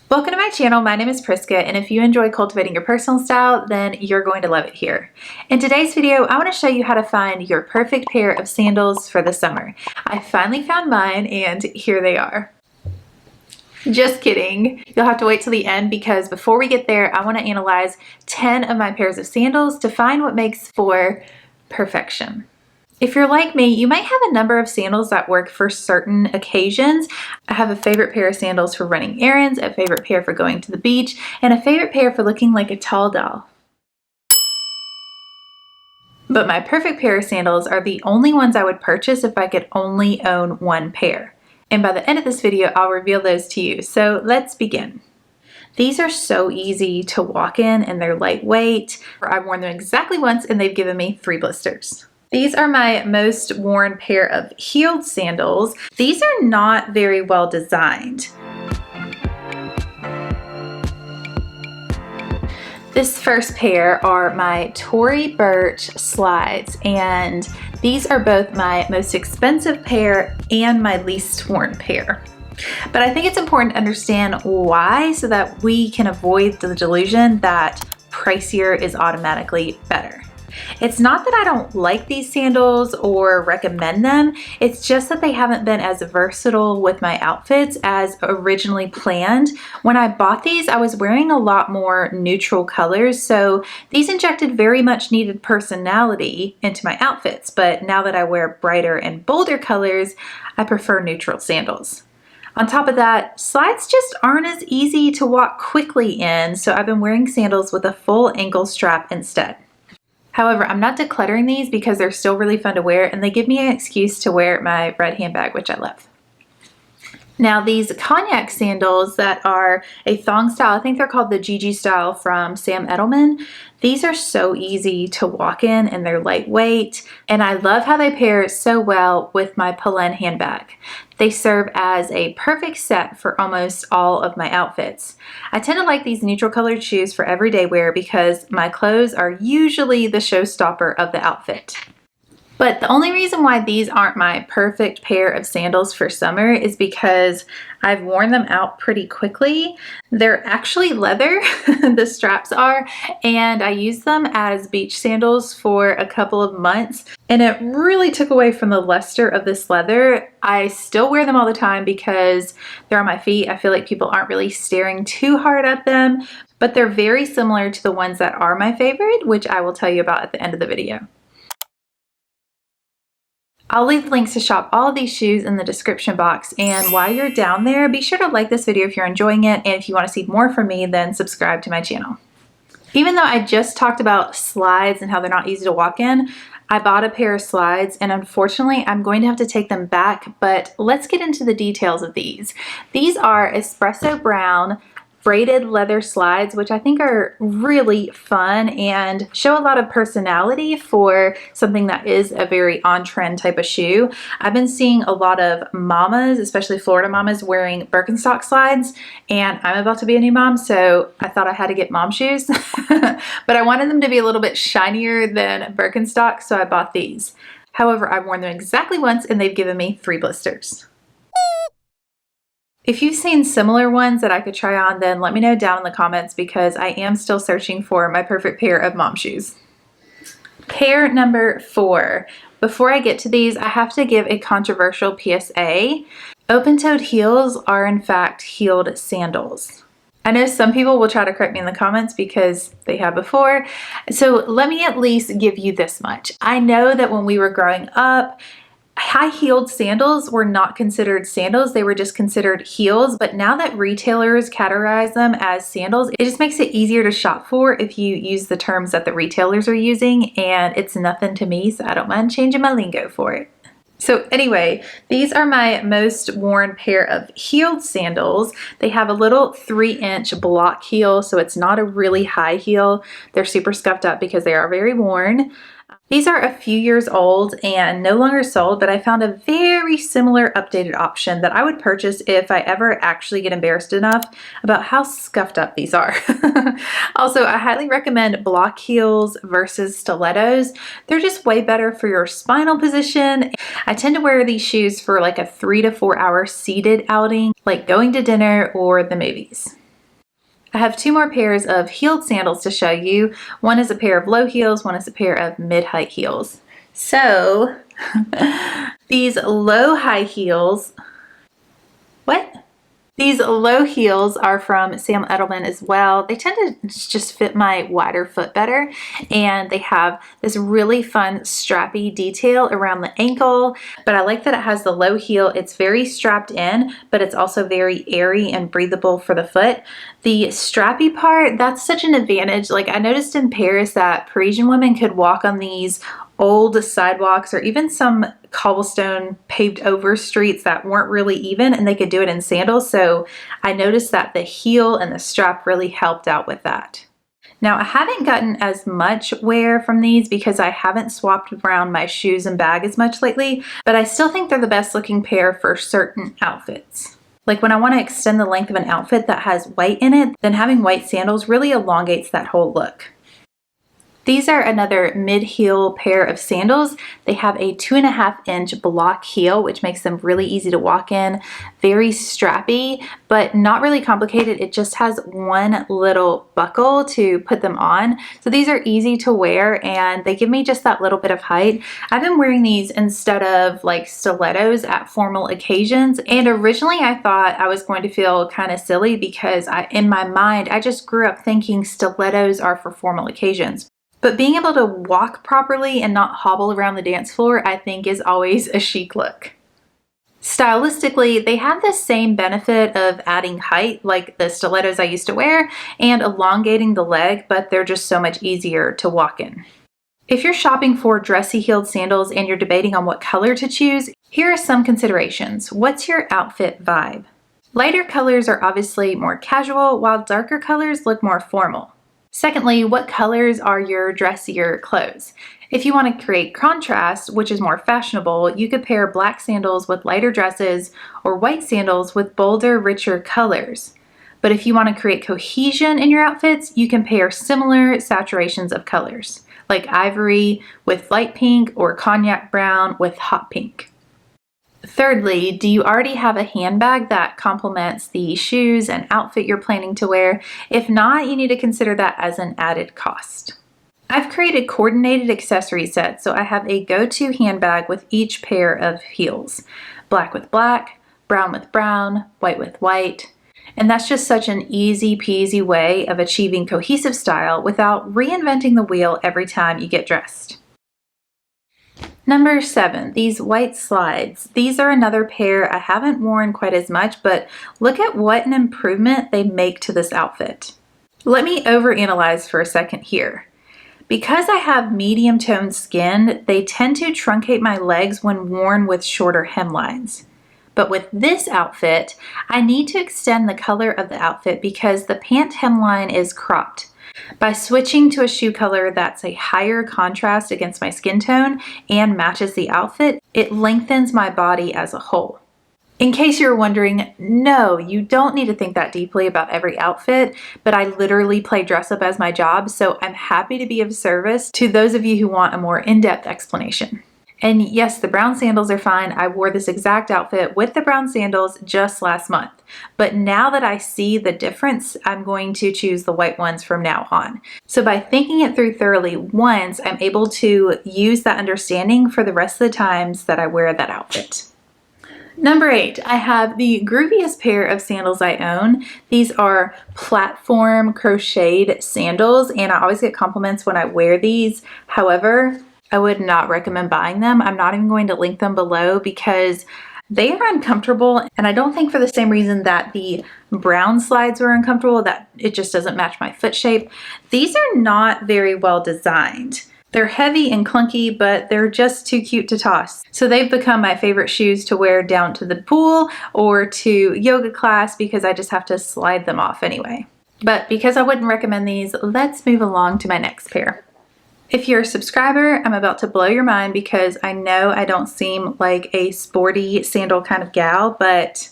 Welcome to my channel. My name is Priska, and if you enjoy cultivating your personal style, then you're going to love it here. In today's video, I want to show you how to find your perfect pair of sandals for the summer. I finally found mine, and here they are. Just kidding. You'll have to wait till the end because before we get there, I want to analyze 10 of my pairs of sandals to find what makes for perfection. If you're like me, you might have a number of sandals that work for certain occasions. I have a favorite pair of sandals for running errands, a favorite pair for going to the beach, and a favorite pair for looking like a tall doll. But my perfect pair of sandals are the only ones I would purchase if I could only own one pair. And by the end of this video, I'll reveal those to you. So let's begin. These are so easy to walk in and they're lightweight. I've worn them exactly once and they've given me 3 blisters. These are my most worn pair of heeled sandals. These are not very well designed. This first pair are my Tory Burch slides, and these are both my most expensive pair and my least worn pair. But I think it's important to understand why so that we can avoid the delusion that pricier is automatically better. It's not that I don't like these sandals or recommend them, it's just that they haven't been as versatile with my outfits as originally planned. When I bought these, I was wearing a lot more neutral colors, so these injected very much needed personality into my outfits, but now that I wear brighter and bolder colors, I prefer neutral sandals. On top of that, slides just aren't as easy to walk quickly in, so I've been wearing sandals with a full ankle strap instead. However, I'm not decluttering these because they're still really fun to wear and they give me an excuse to wear my red handbag, which I love. Now these cognac sandals that are a thong style, I think they're called the Gigi style from Sam Edelman. These are so easy to walk in and they're lightweight, and I love how they pair so well with my Polen handbag. They serve as a perfect set for almost all of my outfits. I tend to like these neutral colored shoes for everyday wear because my clothes are usually the showstopper of the outfit. But the only reason why these aren't my perfect pair of sandals for summer is because I've worn them out pretty quickly. They're actually leather, the straps are, and I used them as beach sandals for a couple of months, and it really took away from the luster of this leather. I still wear them all the time because they're on my feet. I feel like people aren't really staring too hard at them, but they're very similar to the ones that are my favorite, which I will tell you about at the end of the video. I'll leave links to shop all of these shoes in the description box, and while you're down there, be sure to like this video if you're enjoying it, and if you want to see more from me, then subscribe to my channel. Even though I just talked about slides and how they're not easy to walk in, I bought a pair of slides and unfortunately I'm going to have to take them back, but let's get into the details of these. These are espresso brown braided leather slides, which I think are really fun and show a lot of personality for something that is a very on-trend type of shoe. I've been seeing a lot of mamas, especially Florida mamas, wearing Birkenstock slides, and I'm about to be a new mom, so I thought I had to get mom shoes. But I wanted them to be a little bit shinier than Birkenstock, so I bought these. However, I've worn them exactly once and they've given me 3 blisters. If you've seen similar ones that I could try on, then let me know down in the comments because I am still searching for my perfect pair of mom shoes. Pair number 4. Before I get to these, I have to give a controversial PSA. Open-toed heels are in fact heeled sandals. I know some people will try to correct me in the comments because they have before, so let me at least give you this much. I know that when we were growing up, high-heeled sandals were not considered sandals, they were just considered heels, but now that retailers categorize them as sandals, it just makes it easier to shop for if you use the terms that the retailers are using, and it's nothing to me, so I don't mind changing my lingo for it. So anyway, these are my most worn pair of heeled sandals. They have a little 3-inch block heel, so it's not a really high heel. They're super scuffed up because they are very worn. These are a few years old and no longer sold, but I found a very similar updated option that I would purchase if I ever actually get embarrassed enough about how scuffed up these are. Also, I highly recommend block heels versus stilettos. They're just way better for your spinal position. I tend to wear these shoes for like a 3 to 4 hour seated outing, like going to dinner or the movies. I have two more pairs of heeled sandals to show you. One is a pair of low heels, one is a pair of mid-height heels. So these low high heels, These low heels are from Sam Edelman as well. They tend to just fit my wider foot better, and they have this really fun strappy detail around the ankle, but I like that it has the low heel. It's very strapped in, but it's also very airy and breathable for the foot. The strappy part, that's such an advantage. Like, I noticed in Paris that Parisian women could walk on these old sidewalks or even some cobblestone paved over streets that weren't really even, and they could do it in sandals. So I noticed that the heel and the strap really helped out with that. Now, I haven't gotten as much wear from these because I haven't swapped around my shoes and bag as much lately, but I still think they're the best looking pair for certain outfits. Like when I want to extend the length of an outfit that has white in it, then having white sandals really elongates that whole look. These are another mid-heel pair of sandals. They have a 2.5-inch block heel, which makes them really easy to walk in. Very strappy, but not really complicated. It just has one little buckle to put them on. So these are easy to wear, and they give me just that little bit of height. I've been wearing these instead of like stilettos at formal occasions. And originally I thought I was going to feel kind of silly because in my mind, I just grew up thinking stilettos are for formal occasions. But being able to walk properly and not hobble around the dance floor, I think, is always a chic look. Stylistically, they have the same benefit of adding height like the stilettos I used to wear and elongating the leg, but they're just so much easier to walk in. If you're shopping for dressy heeled sandals and you're debating on what color to choose, here are some considerations. What's your outfit vibe? Lighter colors are obviously more casual, while darker colors look more formal. Secondly, what colors are your dressier clothes? If you want to create contrast, which is more fashionable, you could pair black sandals with lighter dresses or white sandals with bolder, richer colors. But if you want to create cohesion in your outfits, you can pair similar saturations of colors, like ivory with light pink or cognac brown with hot pink. Thirdly, do you already have a handbag that complements the shoes and outfit you're planning to wear? If not, you need to consider that as an added cost. I've created coordinated accessory sets, so I have a go-to handbag with each pair of heels. Black with black, brown with brown, white with white. And that's just such an easy peasy way of achieving cohesive style without reinventing the wheel every time you get dressed. Number 7, these white slides. These are another pair I haven't worn quite as much, but look at what an improvement they make to this outfit. Let me overanalyze for a second here. Because I have medium toned skin, they tend to truncate my legs when worn with shorter hemlines. But with this outfit, I need to extend the color of the outfit because the pant hemline is cropped. By switching to a shoe color that's a higher contrast against my skin tone and matches the outfit, it lengthens my body as a whole. In case you're wondering, no, you don't need to think that deeply about every outfit, but I literally play dress up as my job, so I'm happy to be of service to those of you who want a more in-depth explanation. And yes, the brown sandals are fine. I wore this exact outfit with the brown sandals just last month. But now that I see the difference, I'm going to choose the white ones from now on. So by thinking it through thoroughly once, I'm able to use that understanding for the rest of the times that I wear that outfit. Number 8, I have the grooviest pair of sandals I own. These are platform crocheted sandals, and I always get compliments when I wear these. However, I would not recommend buying them. I'm not even going to link them below because they are uncomfortable, and I don't think for the same reason that the brown slides were uncomfortable, that it just doesn't match my foot shape. These are not very well designed. They're heavy and clunky, but they're just too cute to toss. So they've become my favorite shoes to wear down to the pool or to yoga class because I just have to slide them off anyway. But because I wouldn't recommend these, let's move along to my next pair. If you're a subscriber, I'm about to blow your mind because I know I don't seem like a sporty sandal kind of gal, but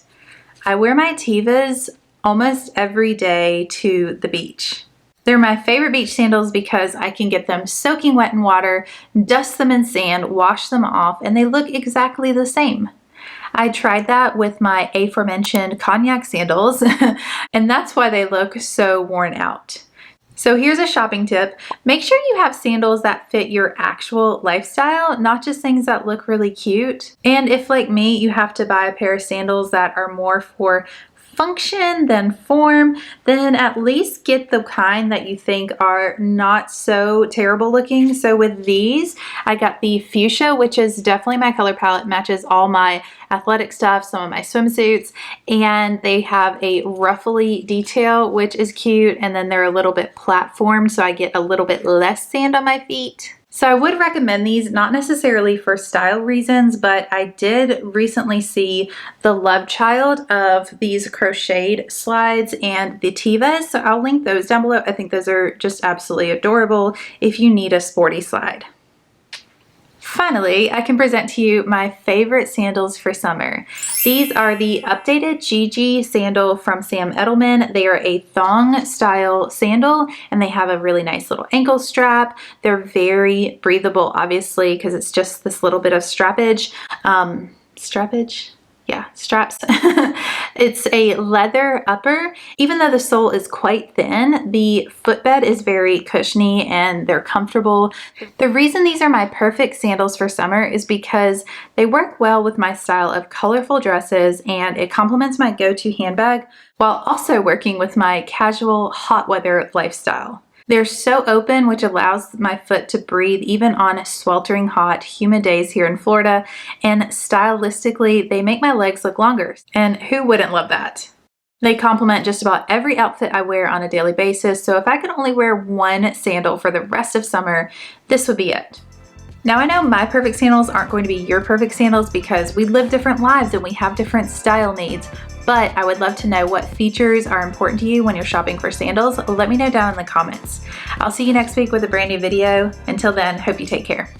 I wear my Tevas almost every day to the beach. They're my favorite beach sandals because I can get them soaking wet in water, dust them in sand, wash them off, and they look exactly the same. I tried that with my aforementioned cognac sandals, and that's why they look so worn out. So here's a shopping tip. Make sure you have sandals that fit your actual lifestyle, not just things that look really cute. And if, like me, you have to buy a pair of sandals that are more for function than form, then at least get the kind that you think are not so terrible looking. So with these, I got the fuchsia, which is definitely my color palette, matches all my athletic stuff, some of my swimsuits, and they have a ruffly detail, which is cute, and then they're a little bit platformed, so I get a little bit less sand on my feet. So I would recommend these, not necessarily for style reasons, but I did recently see the love child of these crocheted slides and the Tevas, so I'll link those down below. I think those are just absolutely adorable if you need a sporty slide. Finally, I can present to you my favorite sandals for summer. These are the updated Gigi sandal from Sam Edelman. They are a thong style sandal and they have a really nice little ankle strap. They're very breathable, obviously, because it's just this little bit of strappage. Yeah, straps. It's a leather upper. Even though the sole is quite thin, the footbed is very cushiony and they're comfortable. The reason these are my perfect sandals for summer is because they work well with my style of colorful dresses and it complements my go-to handbag while also working with my casual hot weather lifestyle. They're so open, which allows my foot to breathe even on sweltering hot, humid days here in Florida, and stylistically, they make my legs look longer, and who wouldn't love that? They complement just about every outfit I wear on a daily basis, so if I could only wear one sandal for the rest of summer, this would be it. Now I know my perfect sandals aren't going to be your perfect sandals because we live different lives and we have different style needs, but I would love to know what features are important to you when you're shopping for sandals. Let me know down in the comments. I'll see you next week with a brand new video. Until then, hope you take care.